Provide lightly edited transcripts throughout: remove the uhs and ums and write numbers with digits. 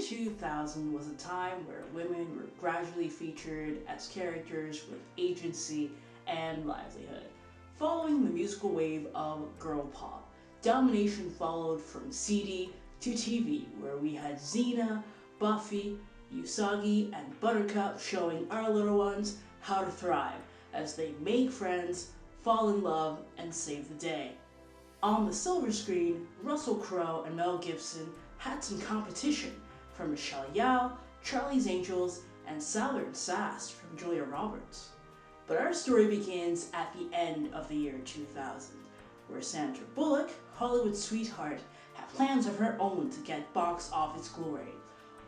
2000 was a time where women were gradually featured as characters with agency and livelihood. Following the musical wave of girl pop, domination followed from CD to TV, where we had Xena, Buffy, Usagi, and Buttercup showing our little ones how to thrive as they make friends, fall in love, and save the day. On the silver screen, Russell Crowe and Mel Gibson had some competition from Michelle Yeoh, Charlie's Angels, and Southern Sass from Julia Roberts. But our story begins at the end of the year 2000, where Sandra Bullock, Hollywood sweetheart, had plans of her own to get box office glory.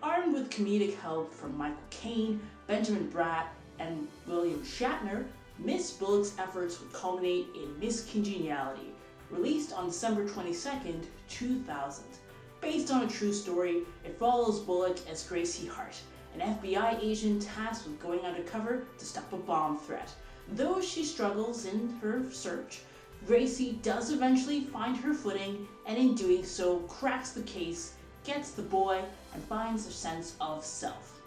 Armed with comedic help from Michael Caine, Benjamin Bratt, and William Shatner, Miss Bullock's efforts would culminate in Miss Congeniality, released on December 22nd, 2000. Based on a true story, it follows Bullock as Gracie Hart, an FBI agent tasked with going undercover to stop a bomb threat. Though she struggles in her search, Gracie does eventually find her footing, and in doing so cracks the case, gets the boy, and finds a sense of self.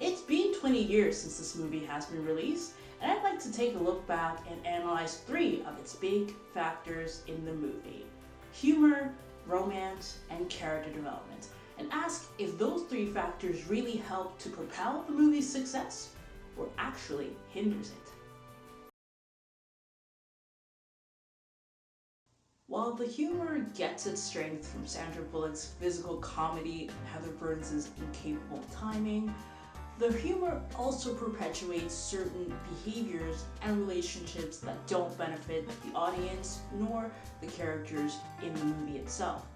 It's been 20 years since this movie has been released, and I'd like to take a look back and analyze 3 of its big factors in the movie: humor, romance, and character development, and ask if those 3 factors really help to propel the movie's success or actually hinders it. While the humor gets its strength from Sandra Bullock's physical comedy and Heather Burns' incapable timing, the humor also perpetuates certain behaviors and relationships that don't benefit the audience nor the characters in the movie itself.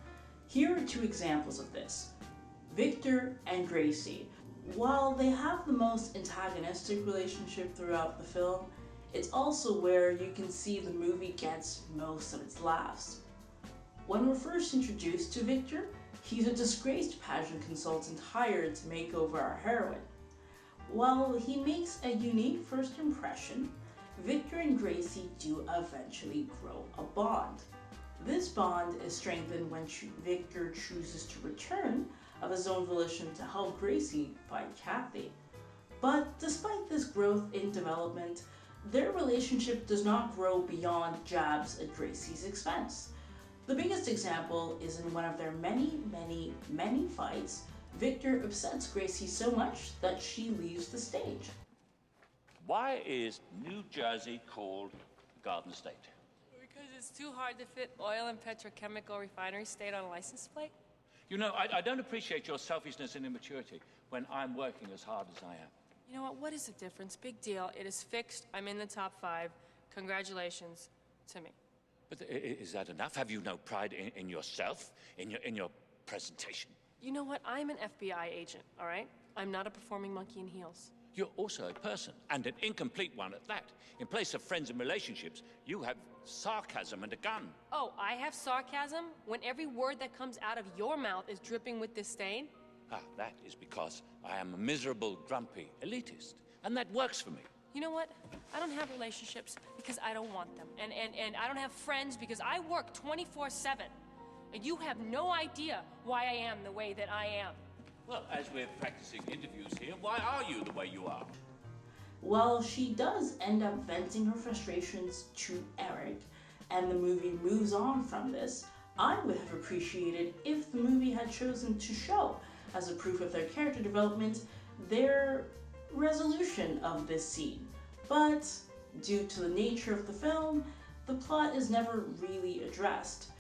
Here are 2 examples of this. Victor and Gracie. While they have the most antagonistic relationship throughout the film, it's also where you can see the movie gets most of its laughs. When we're first introduced to Victor, he's a disgraced pageant consultant hired to make over our heroine. While he makes a unique first impression, Victor and Gracie do eventually grow a bond. This bond is strengthened when Victor chooses to return of his own volition to help Gracie fight Kathy. But despite this growth in development, their relationship does not grow beyond jabs at Gracie's expense. The biggest example is in one of their many fights. Victor upsets Gracie so much that she leaves the stage. Why is New Jersey called Garden State? Because it's too hard to fit oil and petrochemical refinery state on a license plate. You know, I don't appreciate your selfishness and immaturity when I'm working as hard as I am. You know what is the difference? Big deal. It is fixed. I'm in the top 5. Congratulations to me. But is that enough? Have you no pride in yourself, in your presentation? You know what? I'm an FBI agent, all right? I'm not a performing monkey in heels. You're also a person, and an incomplete one at that. In place of friends and relationships, you have sarcasm and a gun. Oh, I have sarcasm? When every word that comes out of your mouth is dripping with disdain? Ah, that is because I am a miserable, grumpy elitist, and that works for me. You know what? I don't have relationships because I don't want them. And I don't have friends because I work 24/7. And you have no idea why I am the way that I am. Well, as we're practicing interviews here, why are you the way you are? Well, she does end up venting her frustrations to Eric, and the movie moves on from this. I would have appreciated if the movie had chosen to show, as a proof of their character development, their resolution of this scene. But due to the nature of the film, the plot is never really addressed.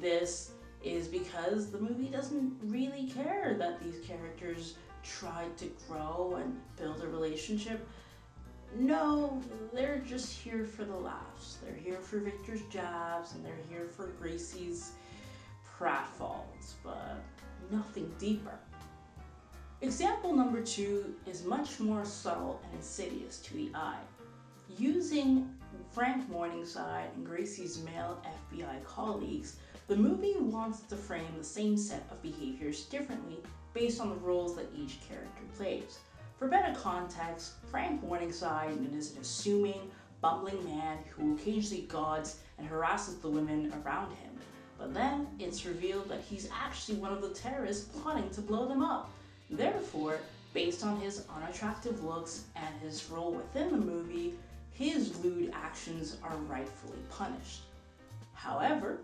This is because the movie doesn't really care that these characters tried to grow and build a relationship. No, they're just here for the laughs. They're here for Victor's jabs, and they're here for Gracie's pratfalls, but nothing deeper. Example number 2 is much more subtle and insidious to the eye. Using Frank Morningside and Gracie's male FBI colleagues, the movie wants to frame the same set of behaviors differently based on the roles that each character plays. For better context, Frank Morningside is an assuming, bumbling man who occasionally gauds and harasses the women around him. But then it's revealed that he's actually one of the terrorists plotting to blow them up. Therefore, based on his unattractive looks and his role within the movie, his lewd actions are rightfully punished. However,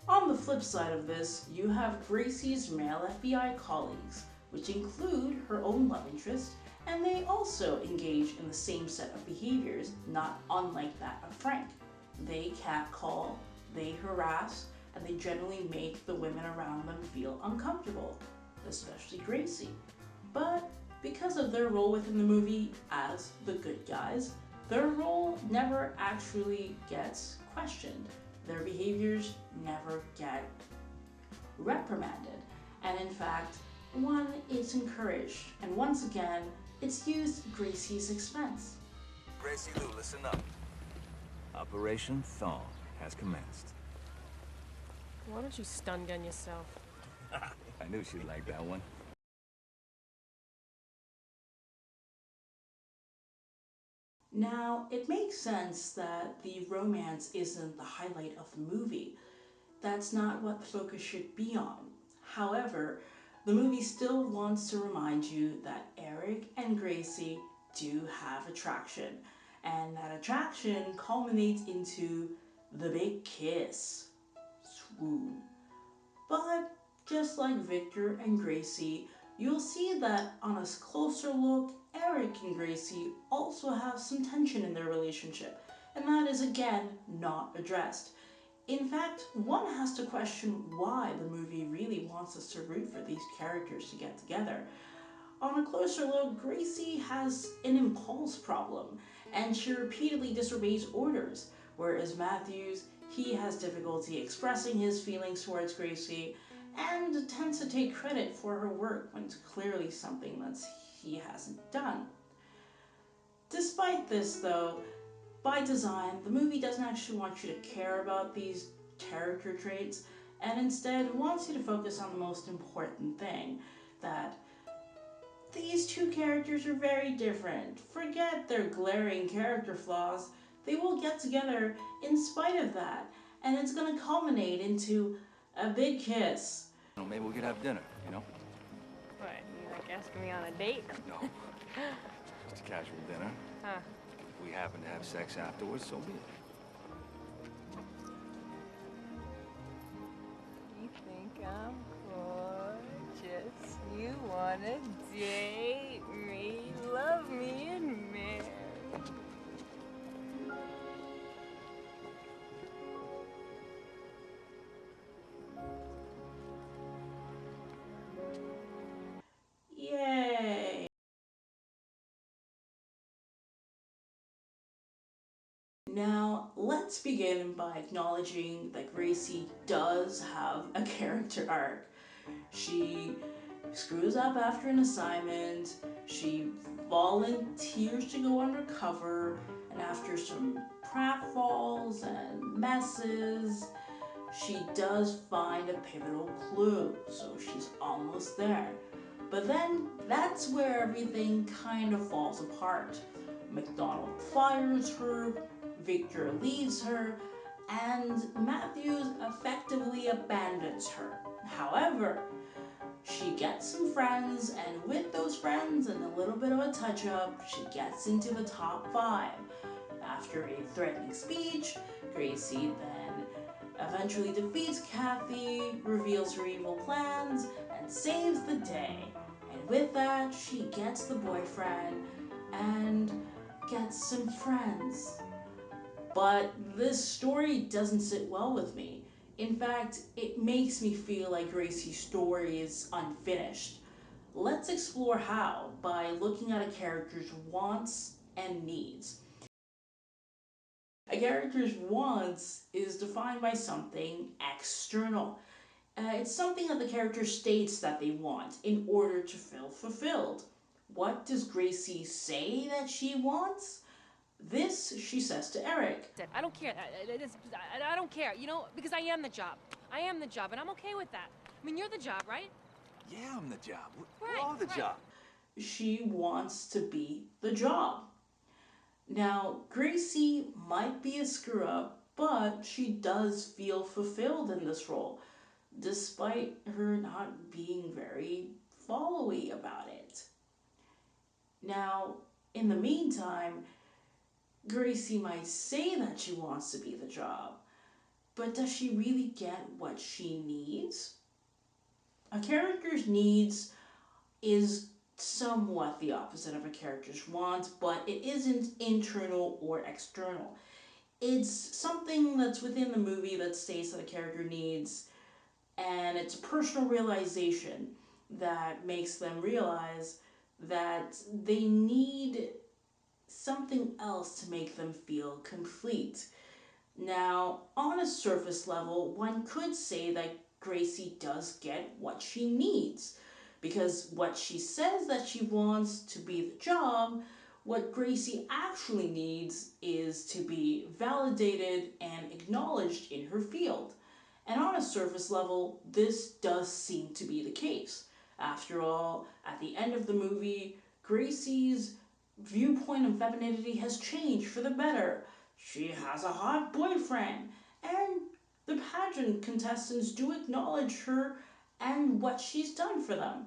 on the flip side of this, you have Gracie's male FBI colleagues, which include her own love interest, and they also engage in the same set of behaviors, not unlike that of Frank. They catcall, they harass, and they generally make the women around them feel uncomfortable, especially Gracie. But because of their role within the movie as the good guys, their role never actually gets questioned. Their behaviors never get reprimanded. And in fact, one is encouraged. And once again, it's used at Gracie's expense. Gracie Lou, listen up. Operation Thong has commenced. Why don't you stun gun yourself? I knew she'd like that one. Now, it makes sense that the romance isn't the highlight of the movie. That's not what the focus should be on. However, the movie still wants to remind you that Eric and Gracie do have attraction, and that attraction culminates into the big kiss, swoon. But just like Victor and Gracie, you'll see that on a closer look, Eric and Gracie also have some tension in their relationship, and that is again not addressed. In fact, one has to question why the movie really wants us to root for these characters to get together. On a closer look, Gracie has an impulse problem, and she repeatedly disobeys orders, whereas Matthews, he has difficulty expressing his feelings towards Gracie, and tends to take credit for her work when it's clearly something that he hasn't done. Despite this though, by design, the movie doesn't actually want you to care about these character traits, and instead wants you to focus on the most important thing, that these two characters are very different. Forget their glaring character flaws, they will get together in spite of that, and it's going to culminate into a big kiss. Well, maybe we could have dinner, you know? What, you like asking me on a date? No. Just a casual dinner. Huh. If we happen to have sex afterwards, so be it. You think I'm gorgeous? You wanna date me, love me, and marry? Yay! Now, let's begin by acknowledging that Gracie does have a character arc. She screws up after an assignment, she volunteers to go undercover, and after some pratfalls and messes, she does find a pivotal clue, so she's almost there. But then, that's where everything kind of falls apart. McDonald fires her, Victor leaves her, and Matthews effectively abandons her. However, she gets some friends, and with those friends and a little bit of a touch-up, she gets into the top 5. After a threatening speech, Gracie then eventually defeats Kathy, reveals her evil plans, and saves the day. And with that, she gets the boyfriend and gets some friends. But this story doesn't sit well with me. In fact, it makes me feel like Gracie's story is unfinished. Let's explore how by looking at a character's wants and needs. A character's wants is defined by something external. It's something that the character states that they want in order to feel fulfilled. What does Gracie say that she wants? This she says to Eric. I don't care. I don't care, you know, because I am the job. I am the job, and I'm okay with that. I mean, you're the job, right? Yeah, I'm the job. We're Right, all the right. job. She wants to be the job. Now, Gracie might be a screw-up, but she does feel fulfilled in this role, despite her not being very followy about it. Now, in the meantime, Gracie might say that she wants to be the job, but does she really get what she needs? A character's needs is somewhat the opposite of a character's wants, but it isn't internal or external. It's something that's within the movie that states that a character needs, and it's a personal realization that makes them realize that they need something else to make them feel complete. Now, on a surface level, one could say that Gracie does get what she needs, because what she says that she wants to be the job, what Gracie actually needs is to be validated and acknowledged in her field. And on a surface level, this does seem to be the case. After all, at the end of the movie, Gracie's viewpoint of femininity has changed for the better. She has a hot boyfriend, and the pageant contestants do acknowledge her and what she's done for them.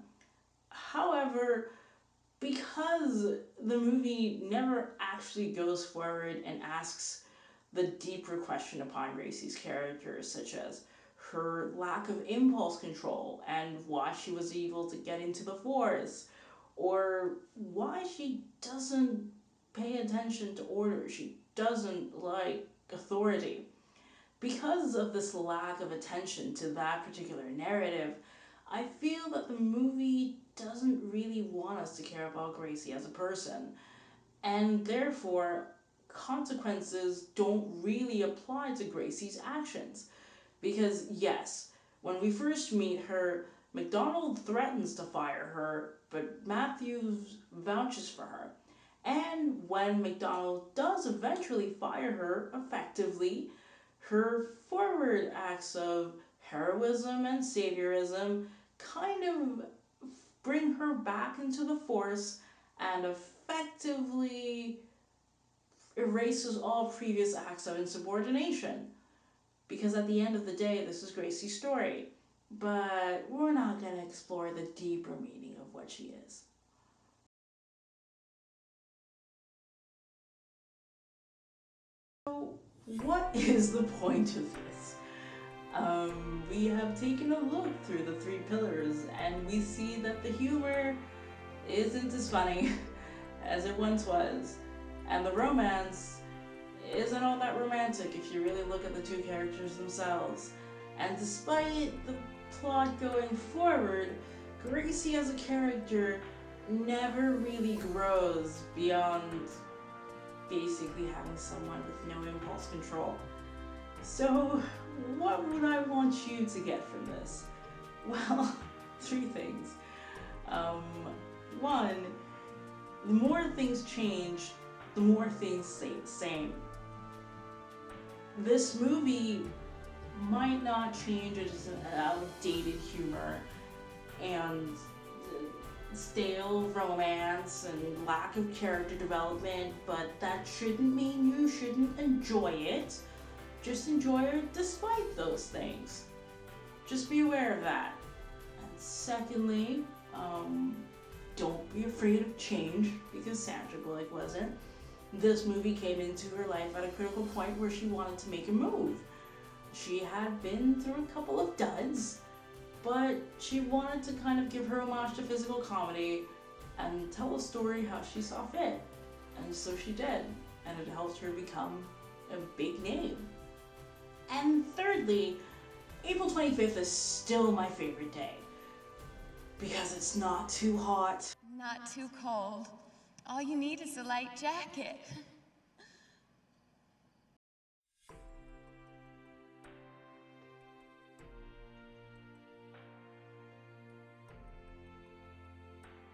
However, because the movie never actually goes forward and asks the deeper question upon Gracie's character, such as her lack of impulse control and why she was able to get into the force, or why she doesn't pay attention to order, she doesn't like authority. Because of this lack of attention to that particular narrative, I feel that the movie doesn't really want us to care about Gracie as a person, and therefore consequences don't really apply to Gracie's actions. Because yes, when we first meet her, McDonald threatens to fire her, but Matthews vouches for her. And when McDonald does eventually fire her effectively, her forward acts of heroism and saviorism kind of bring her back into the force and effectively erases all previous acts of insubordination. Because at the end of the day, this is Gracie's story. But we're not going to explore the deeper meaning of what she is. So, what is the point of this? We have taken a look through the three pillars, and we see that the humor isn't as funny as it once was, and the romance isn't all that romantic if you really look at the two characters themselves. And despite the plot going forward, Gracie as a character never really grows beyond basically having someone with no impulse control. So, what would I want you to get from this? Well, three things. One, the more things change, the more things stay the same. This movie might not change its outdated humor and stale romance and lack of character development, but that shouldn't mean you shouldn't enjoy it. Just enjoy it despite those things. Just be aware of that. And secondly, don't be afraid of change, because Sandra Bullock wasn't. This movie came into her life at a critical point where she wanted to make a move. She had been through a couple of duds, but she wanted to kind of give her homage to physical comedy and tell a story how she saw fit. And so she did, and it helped her become a big name. And thirdly, April 25th is still my favorite day, because it's not too hot. Not too cold. All you need is a light jacket.